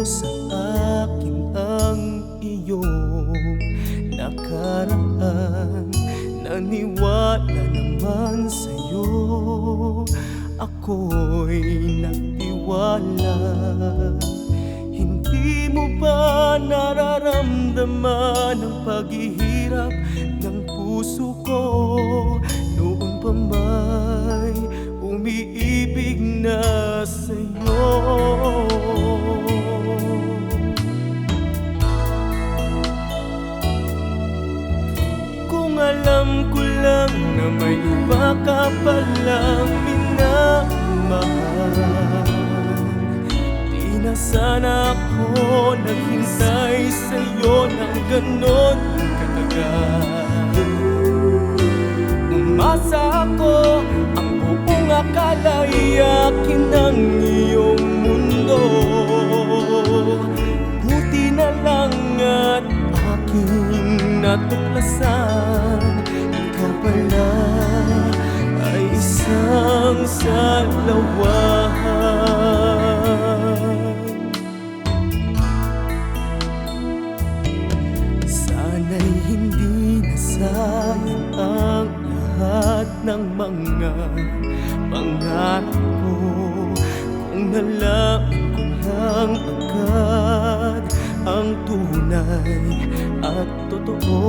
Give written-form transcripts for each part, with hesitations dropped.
sa akin ang iyong nakaraan. Naniwala naman sa'yo, ako'y nagtiwala. Hindi mo ba nararamdaman ang paghihirap ng puso ko? Noon pa may umiibig na sa'yo. Kung alam ko lang na may iba ka palang minamahal, di na sana ako naghintay sa'yo ng ganon katagal. Umasa ako, ang buong akala'y akin ang iyong mundo. Buti na lang at aking natuklasan, ikaw pala ay isang salawahan. Sana'y hindi nasayang ang lahat ng mga pangarap ko, kung nalaman ko lang agad ang tunay at totoo.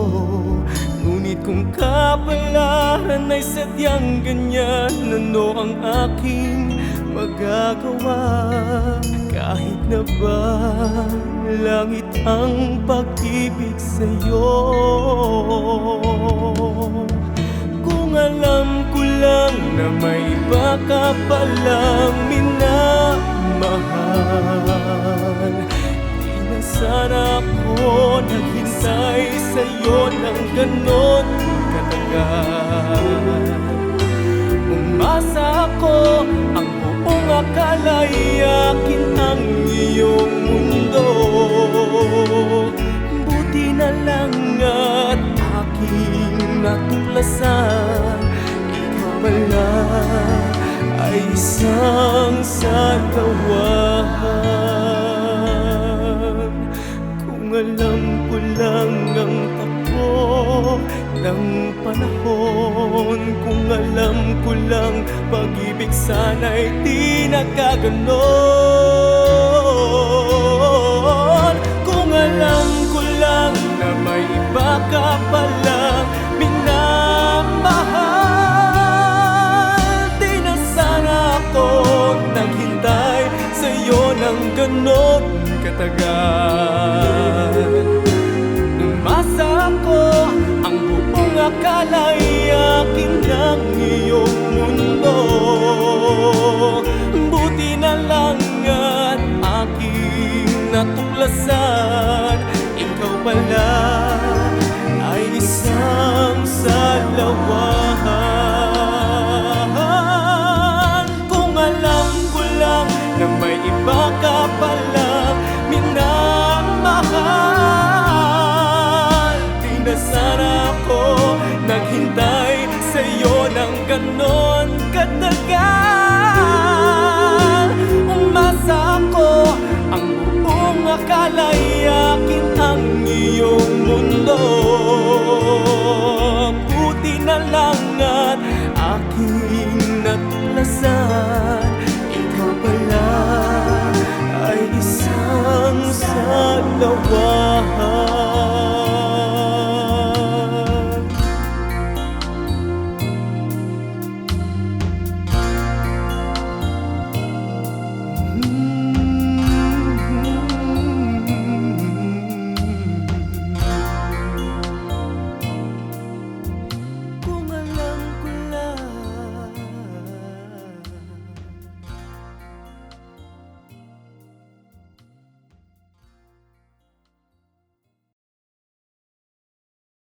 Ngunit kung kapalaran ay sadyang ganyan, ano ang aking magagawa? Kahit na ba langit ang pag-ibig sa'yo. Kung alam ko lang na may iba ka palang minamahal, di na sana ako naghintay sa'yo ng ganon katagal. Umasa ako, ang buong akala'y akin ang iyong mundo. Buti na lang at aking natuklasan, ikaw pala ay isang salawahan. Kung alam ko lang ang takbo ng panahon, kung alam ko lang pag-ibig sana'y di nagkaganon. Kung alam ko lang na may iba ka palang minamahal, di na sana ako naghintay sa'yo ng ganon katagal. Umasa ako, ang buong akala'y akin ang iyong mundo. Buti na lang at aking natuklasan, ikaw pala ay isang salawahan. Kung alam ko lang na may iba ka palang minamahal, di na sana ako naghintay sa'yo ng ganon katagal. Umasa ako, ang buong akala'y akin ang iyong mundo. Buti na lang at aking natuklasan, ikaw pala ay isang salawahan.